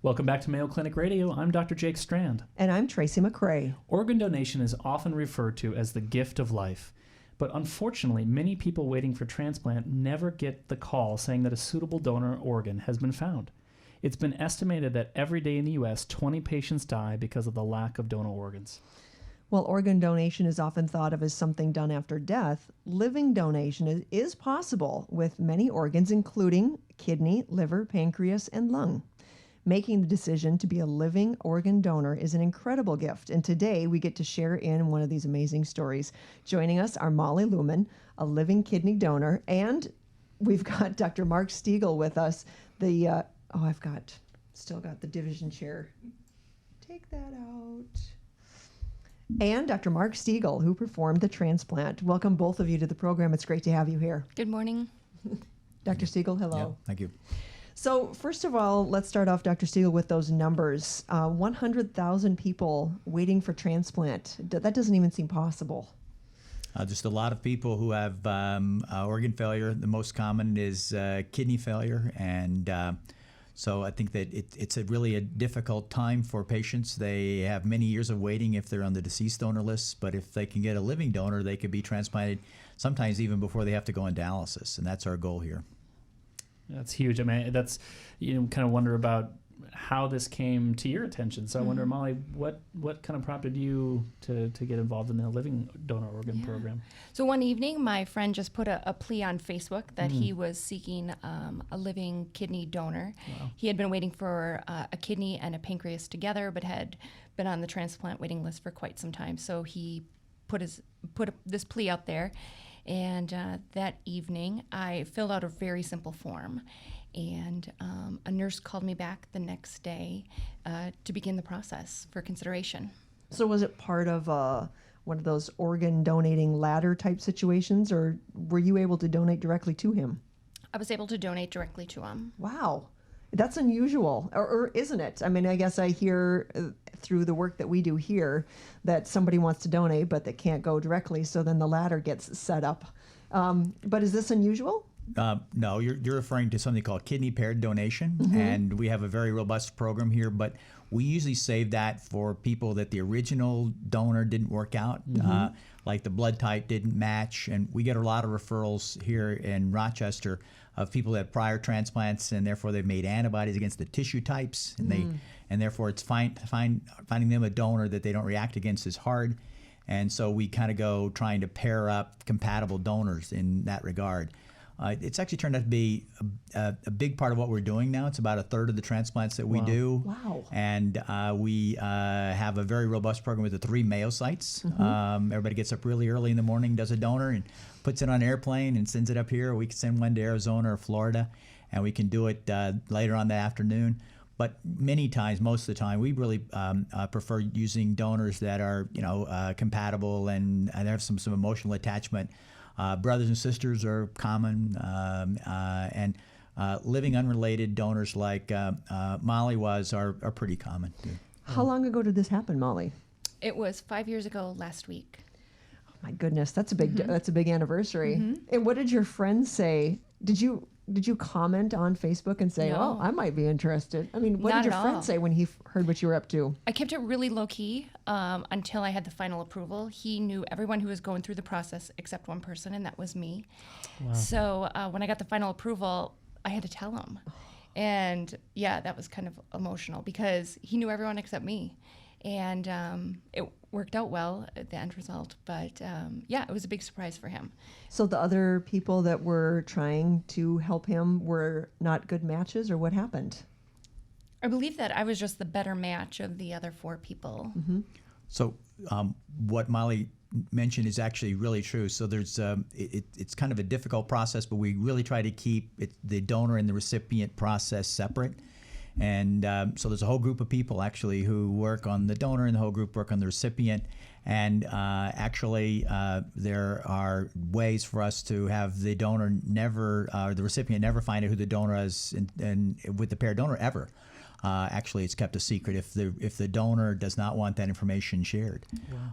Welcome back to Mayo Clinic Radio. I'm Dr. Jake Strand. And I'm Tracy McCray. Organ donation is often referred to as the gift of life. But unfortunately, many people waiting for transplant never get the call saying that a suitable donor organ has been found. It's been estimated that every day in the U.S., 20 patients die because of the lack of donor organs. While organ donation is often thought of as something done after death, living donation is possible with many organs, including kidney, liver, pancreas, and lung. Making the decision to be a living organ donor is an incredible gift, and today we get to share in one of these amazing stories. Joining us are Mollie Luhman, a living kidney donor, and we've got Dr. Mark Stegall with us. I've still got the division chair. Take that out. And Dr. Mark Stegall, who performed the transplant. Welcome both of you to the program. It's great to have you here. Good morning. Dr. Stegall, hello. Yeah, thank you. So first of all, let's start off, Dr. Stegall, with those numbers. 100,000 people waiting for transplant. That doesn't even seem possible. Just a lot of people who have organ failure. The most common is kidney failure, and so I think that it's really a difficult time for patients. They have many years of waiting if they're on the deceased donor list, but if they can get a living donor, they could be transplanted sometimes even before they have to go on dialysis, and that's our goal here. That's huge. I mean, that's, kind of wonder about how this came to your attention. So I wonder, Mollie, what kind of prompted you to get involved in the living donor organ program? So one evening, my friend just put a plea on Facebook that he was seeking a living kidney donor. Wow. He had been waiting for a kidney and a pancreas together, but had been on the transplant waiting list for quite some time. So he put this plea out there. And that evening, I filled out a very simple form. And a nurse called me back the next day to begin the process for consideration. So was it part of one of those organ donating ladder type situations, or were you able to donate directly to him? I was able to donate directly to him. Wow. That's unusual, or isn't it? I mean, I guess I hear through the work that we do here that somebody wants to donate, but they can't go directly, so then the ladder gets set up. But is this unusual? No, you're referring to something called kidney paired donation, and we have a very robust program here, but we usually save that for people that the original donor didn't work out, like the blood type didn't match, and we get a lot of referrals here in Rochester of people that have prior transplants, and therefore they've made antibodies against the tissue types, and therefore it's finding them a donor that they don't react against is hard, and so we kind of go trying to pair up compatible donors in that regard. It's actually turned out to be a big part of what we're doing now. It's about a third of the transplants that we do. Wow. And we have a very robust program with the 3 Mayo sites. Everybody gets up really early in the morning, does a donor, and puts it on an airplane and sends it up here. We can send one to Arizona or Florida, and we can do it later on the afternoon. But many times, most of the time, we really prefer using donors that are, compatible and have some emotional attachment. Brothers and sisters are common, and living unrelated donors like Mollie was are pretty common too. How long ago did this happen, Mollie? It was 5 years ago last week. Oh my goodness, that's a big anniversary. And what did your friends say? Did you comment on Facebook and say, No. "Oh, I might be interested"? I mean, what Not did your at friend all. say when he heard what you were up to? I kept it really low-key until I had the final approval. He knew everyone who was going through the process except one person, and that was me. Wow. So when I got the final approval, I had to tell him. And yeah, that was kind of emotional because he knew everyone except me. And it worked out well at the end result. But yeah, it was a big surprise for him. So the other people that were trying to help him were not good matches, or what happened? I believe that I was just the better match of the other 4 people. So what Mollie mentioned is actually really true. So there's it's kind of a difficult process, but we really try to keep the donor and the recipient process separate. And so there's a whole group of people actually who work on the donor, and the whole group work on the recipient. And actually, there are ways for us to have the donor never, the recipient never find out who the donor is, and with the paired donor ever. Actually, it's kept a secret if the donor does not want that information shared.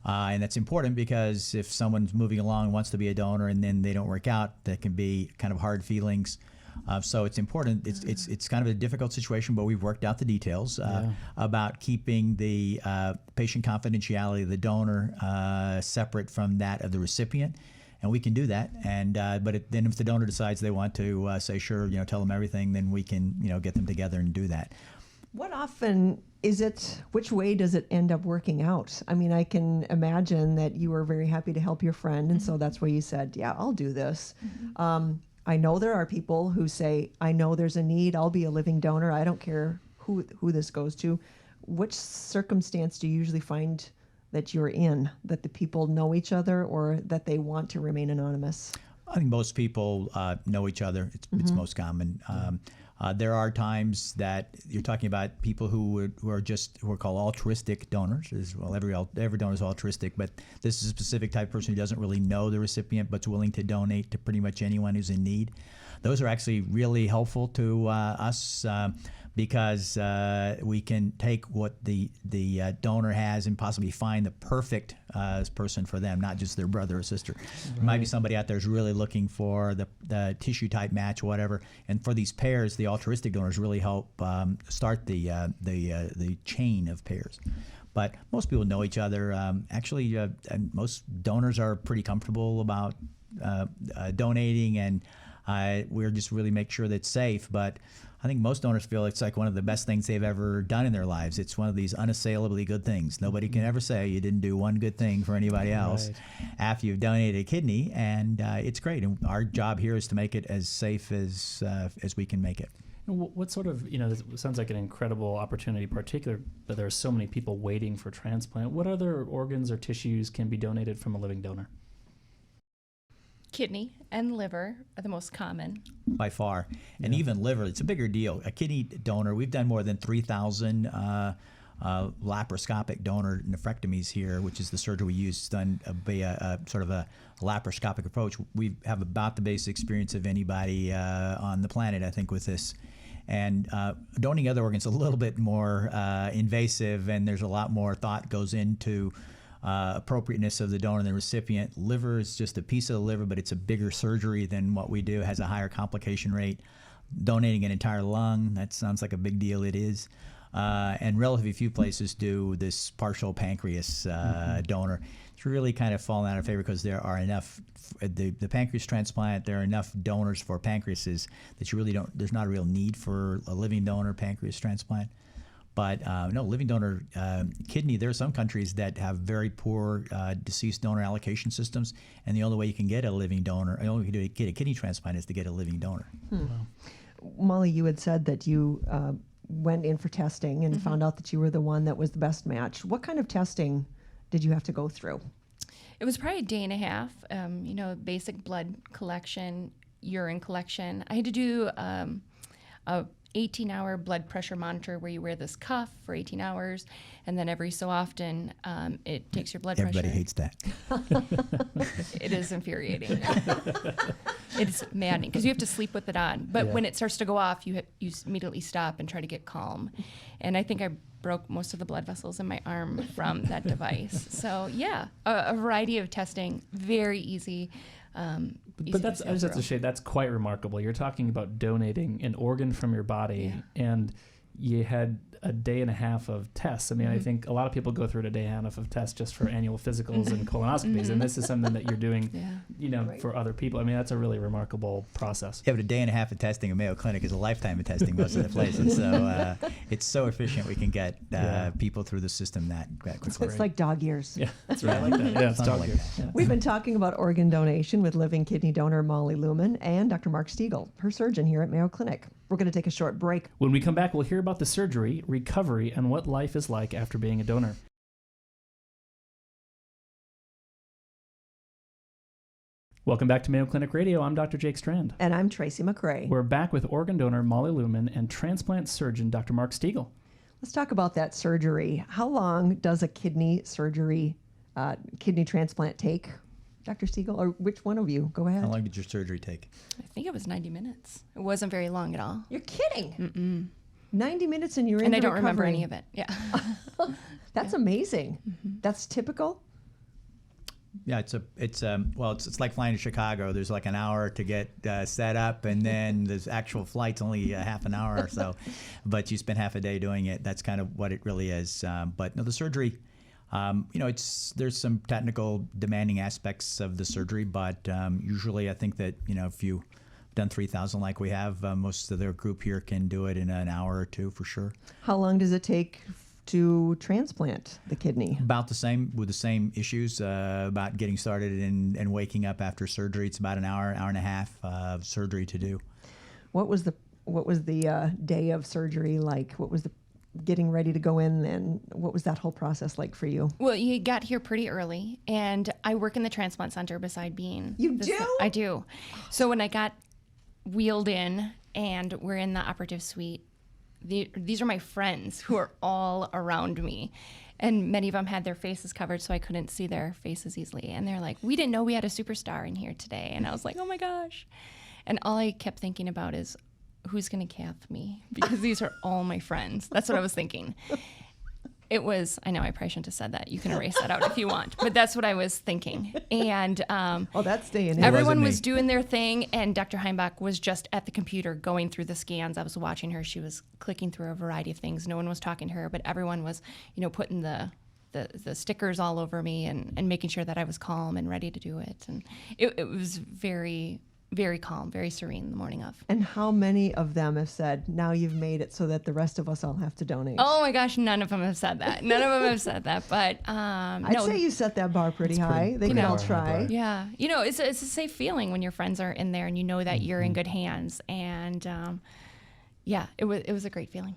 And that's important because if someone's moving along and wants to be a donor and then they don't work out, that can be kind of hard feelings. So it's important. It's kind of a difficult situation, but we've worked out the details about keeping the patient confidentiality of the donor separate from that of the recipient. And we can do that. And then if the donor decides they want to say, sure, tell them everything, then we can, get them together and do that. What often is it, which way does it end up working out? I mean, I can imagine that you were very happy to help your friend, and so that's why you said, yeah, I'll do this. I know there are people who say, I know there's a need, I'll be a living donor, I don't care who this goes to. Which circumstance do you usually find that you're in, that the people know each other or that they want to remain anonymous? I think most people know each other. It's most common. There are times that you're talking about people who are called altruistic donors. Well, every donor is altruistic, but this is a specific type of person who doesn't really know the recipient but's willing to donate to pretty much anyone who's in need. Those are actually really helpful to us because we can take what the donor has and possibly find the perfect person for them, not just their brother or sister. Right. There might be somebody out there who's really looking for the tissue type match, whatever. And for these pairs, the altruistic donors really help start the chain of pairs. But most people know each other. Actually, most donors are pretty comfortable about donating, and we're just really make sure that it's safe. But I think most donors feel it's like one of the best things they've ever done in their lives. It's one of these unassailably good things. Nobody can ever say you didn't do one good thing for anybody else after you've donated a kidney, and it's great. And our job here is to make it as safe as we can make it. What sort of, this sounds like an incredible opportunity, particularly that there are so many people waiting for transplant. What other organs or tissues can be donated from a living donor? Kidney and liver are the most common. By far. And even liver, it's a bigger deal. A kidney donor, we've done more than 3,000 laparoscopic donor nephrectomies here, which is the surgery we use, done a sort of a laparoscopic approach. We have about the basic experience of anybody on the planet, I think, with this. And donating other organs is a little bit more invasive, and there's a lot more thought goes into appropriateness of the donor and the recipient. Liver is just a piece of the liver, but it's a bigger surgery than what we do. It has a higher complication rate. Donating an entire lung, that sounds like a big deal. It is. And relatively few places do this partial pancreas donor. It's really kind of fallen out of favor because there are enough, the pancreas transplant, there are enough donors for pancreases that you really don't, there's not a real need for a living donor pancreas transplant. But no, living donor kidney, there are some countries that have very poor deceased donor allocation systems, and the only way you can get a living donor, the only way you can get a kidney transplant is to get a living donor. Wow. Mollie, you had said that you went in for testing and found out that you were the one that was the best match. What kind of testing did you have to go through? It was probably a day and a half, basic blood collection, urine collection. I had to do a 18-hour blood pressure monitor where you wear this cuff for 18 hours, and then every so often it takes your blood pressure. Everybody hates that. It is infuriating. It's maddening because you have to sleep with it on. But when it starts to go off, you immediately stop and try to get calm. And I think I broke most of the blood vessels in my arm from that device. So a variety of testing, very easy. But that's, I just have to say, that's quite remarkable. You're talking about donating an organ from your body, and you had a day and a half of tests. I mean, I think a lot of people go through a day and a half of tests just for annual physicals and colonoscopies, and this is something that you're doing, for other people. I mean, that's a really remarkable process. Yeah, but a day and a half of testing at Mayo Clinic is a lifetime of testing most of the places. So it's so efficient we can get people through the system that quickly. It's like dog years. Yeah, that's right. I like that. Yeah, it's dog years. Yeah. We've been talking about organ donation with living kidney donor Mollie Luhman and Dr. Mark Stegall, her surgeon here at Mayo Clinic. We're going to take a short break. When we come back, we'll hear about the surgery, recovery, and what life is like after being a donor. Welcome back to Mayo Clinic Radio. I'm Dr. Jake Strand. And I'm Tracy McCray. We're back with organ donor Mollie Luhman and transplant surgeon Dr. Mark Stegall. Let's talk about that surgery. How long does a kidney surgery, kidney transplant take? Dr. Stegall, or which one of you? Go ahead. How long did your surgery take? I think it was 90 minutes. It wasn't very long at all. You're kidding. Mm-mm. 90 minutes and you're in And I don't recovery. remember any of it. Yeah. That's amazing. That's typical? Yeah, it's like flying to Chicago. There's like an hour to get set up, and then the actual flight's only half an hour or so, but you spend half a day doing it. That's kind of what it really is. But no, the surgery, there's some technical demanding aspects of the surgery, but usually I think that if you done 3,000 like we have, most of their group here can do it in an hour or two for sure. How long does it take to transplant the kidney? About the same, with the same issues about getting started and waking up after surgery. It's about an hour and a half of surgery to do. What was the day of surgery like? What was the getting ready to go in, and what was that whole process like for you? Well, you got here pretty early, and I work in the transplant center beside being. You do? I do. So when I got wheeled in and we're in the operative suite, these are my friends who are all around me, and many of them had their faces covered so I couldn't see their faces easily, and they're like, we didn't know we had a superstar in here today. And I was like, oh my gosh. And all I kept thinking about is, who's going to cath me? Because these are all my friends. That's what I was thinking. I know I probably shouldn't have said that. You can erase that out if you want. But that's what I was thinking. And that's staying in. Everyone was doing their thing, and Dr. Heimbach was just at the computer going through the scans. I was watching her. She was clicking through a variety of things. No one was talking to her, but everyone was, putting the stickers all over me and making sure that I was calm and ready to do it. And it was very, very calm, very serene the morning of. And how many of them have said, now you've made it so that the rest of us all have to donate? Oh my gosh, none of them have said that. None of them have said that. But I'd say you set that bar pretty high. They can all try. Yeah. It's a safe feeling when your friends are in there and you know that you're in good hands. And it was a great feeling.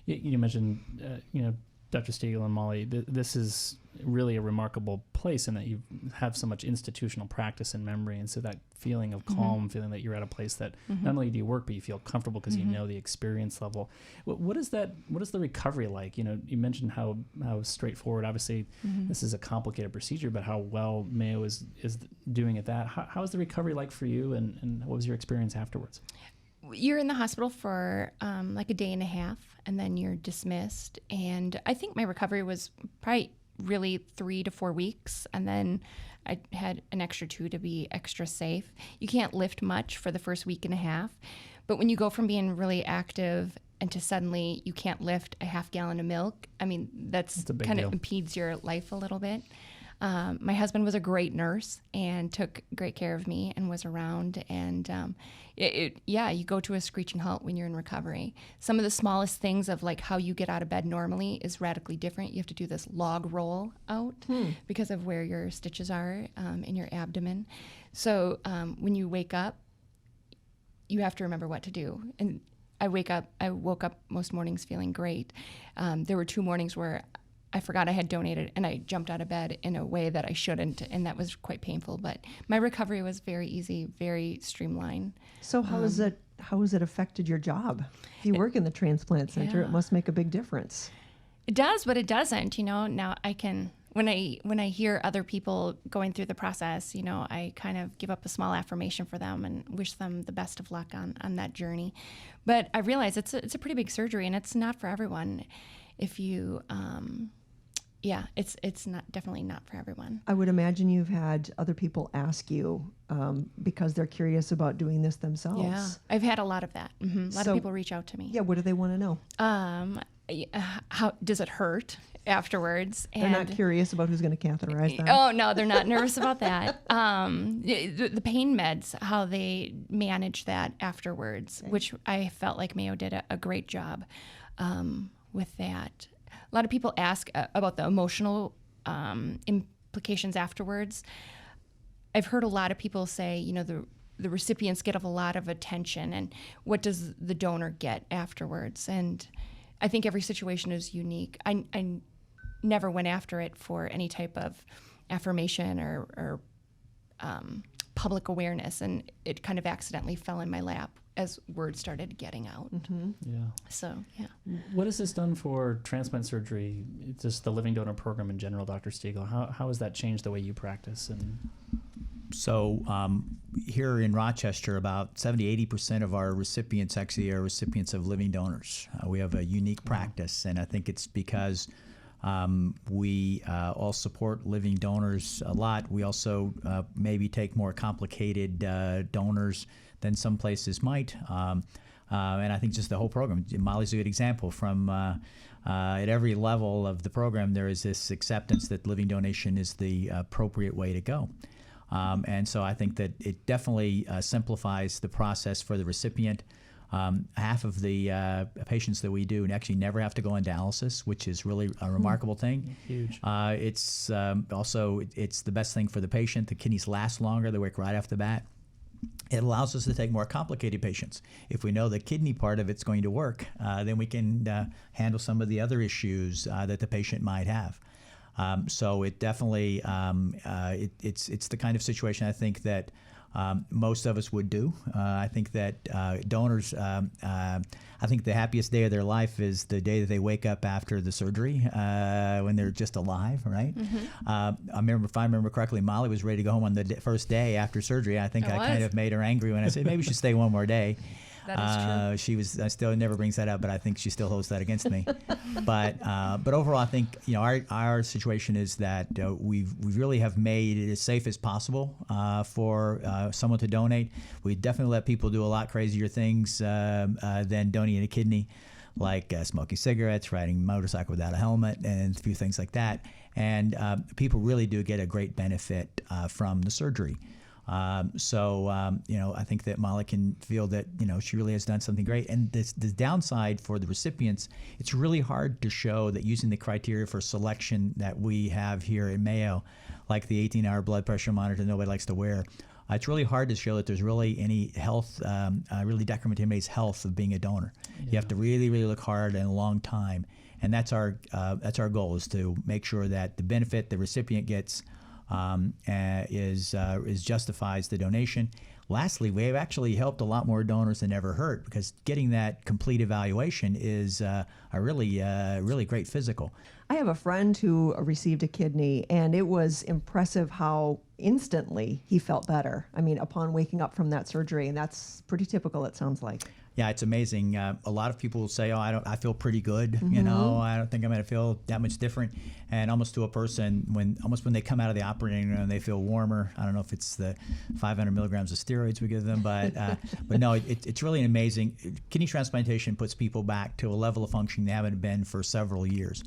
You mentioned, Dr. Stegall and Mollie, this is really a remarkable place in that you have so much institutional practice in memory, and so that feeling of calm, feeling that you're at a place that not only do you work, but you feel comfortable because you know the experience level. What is the recovery like? You mentioned how straightforward. Obviously, this is a complicated procedure, but how well Mayo is doing at that. How is the recovery like for you, and what was your experience afterwards? You're in the hospital for like a day and a half, and then you're dismissed. And I think my recovery was probably really 3 to 4 weeks, and then I had an extra 2 to be extra safe. You can't lift much for the first week and a half, but when you go from being really active and to suddenly you can't lift a half gallon of milk, I mean, that's kind of impedes your life a little bit. My husband was a great nurse and took great care of me and was around. And you go to a screeching halt when you're in recovery. Some of the smallest things of like how you get out of bed normally is radically different. You have to do this log roll out because of where your stitches are in your abdomen. So when you wake up, you have to remember what to do. And I woke up most mornings feeling great. There were 2 mornings where I forgot I had donated, and I jumped out of bed in a way that I shouldn't, and that was quite painful. But my recovery was very easy, very streamlined. So how has it affected your job? If you work in the transplant center, it must make a big difference. It does, but it doesn't. Now I can, when I hear other people going through the process, I kind of give up a small affirmation for them and wish them the best of luck on that journey. But I realize it's a pretty big surgery, and it's not for everyone. If you it's definitely not for everyone. I would imagine you've had other people ask you because they're curious about doing this themselves. Yeah, I've had a lot of that. A lot of people reach out to me. Yeah, what do they want to know? How does it hurt afterwards? They're not curious about who's going to catheterize them. Oh no, they're not nervous about that. The pain meds, how they manage that afterwards, which I felt like Mayo did a great job with that. A lot of people ask about the emotional implications afterwards. I've heard a lot of people say, the recipients get a lot of attention, and what does the donor get afterwards? And I think every situation is unique. I never went after it for any type of affirmation or public awareness, and it kind of accidentally fell in my lap as word started getting out. Yeah. So, yeah. What has this done for transplant surgery, just the living donor program in general, Dr. Stegall? How has that changed the way you practice? So here in Rochester, about 70-80% of our recipients actually are recipients of living donors. We have a unique practice, and I think it's because We all support living donors a lot. We also maybe take more complicated donors than some places might. And I think just the whole program, Mollie's a good example. From at every level of the program, there is this acceptance that living donation is the appropriate way to go. And so I think that it definitely simplifies the process for the recipient. Half of the patients that we do actually never have to go on dialysis, which is really a remarkable thing. Huge. It's also it's the best thing for the patient. The kidneys last longer; they work right off the bat. It allows us to take more complicated patients. If we know the kidney part of it's going to work, then we can handle some of the other issues that the patient might have. So it definitely it's the kind of situation I think that most of us would do. I think that donors, I think the happiest day of their life is the day that they wake up after the surgery, when they're just alive, right? Mm-hmm. If I remember correctly, Mollie was ready to go home on the first day after surgery. I think I kind of made her angry when I said, maybe we should stay one more day. That is true. She was. I still never brings that up, but I think she still holds that against me. But overall, I think our situation is that we really have made it as safe as possible for someone to donate. We definitely let people do a lot crazier things than donating a kidney, like smoking cigarettes, riding a motorcycle without a helmet, and a few things like that. And people really do get a great benefit from the surgery. I think that Mollie can feel that, she really has done something great. And the downside for the recipients, it's really hard to show that using the criteria for selection that we have here at Mayo, like the 18-hour blood pressure monitor nobody likes to wear, it's really hard to show that there's really any health, really decrement to anybody's health of being a donor. Yeah. You have to really, really look hard and a long time. And that's our goal, is to make sure that the benefit the recipient gets justifies the donation. Lastly, we have actually helped a lot more donors than ever hurt, because getting that complete evaluation is a really great physical. I have a friend who received a kidney, and it was impressive how instantly he felt better. I mean, upon waking up from that surgery, and that's pretty typical, it sounds like. Yeah, it's amazing. A lot of people will say, I feel pretty good. Mm-hmm. I don't think I'm going to feel that much different. And almost to a person, when they come out of the operating room, they feel warmer. I don't know if it's the 500 milligrams of steroids we give them, but no, it's really amazing. Kidney transplantation puts people back to a level of functioning they haven't been for several years.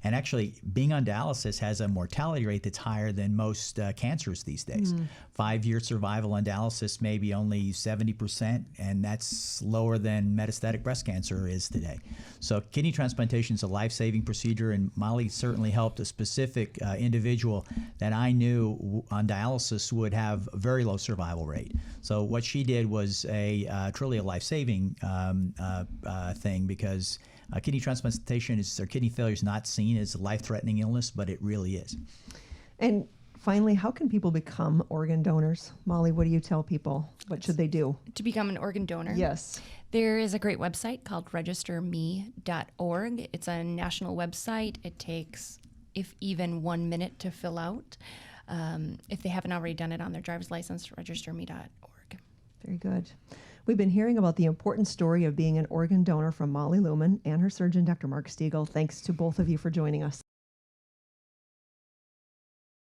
And actually, being on dialysis has a mortality rate that's higher than most cancers these days. 5-year survival on dialysis may be only 70%, and that's lower than metastatic breast cancer is today. So kidney transplantation is a life-saving procedure, and Mollie certainly helped a specific individual that I knew on dialysis would have a very low survival rate. So what she did was truly a life-saving thing, because kidney transplantation or kidney failure is not seen as a life-threatening illness, but it really is. And finally, how can people become organ donors? Mollie, what do you tell people? What should they do? To become an organ donor? Yes. There is a great website called registerme.org. It's a national website. It takes, if even 1 minute, to fill out. If they haven't already done it on their driver's license, registerme.org. Very good. We've been hearing about the important story of being an organ donor from Mollie Luhman and her surgeon, Dr. Mark Stegall. Thanks to both of you for joining us.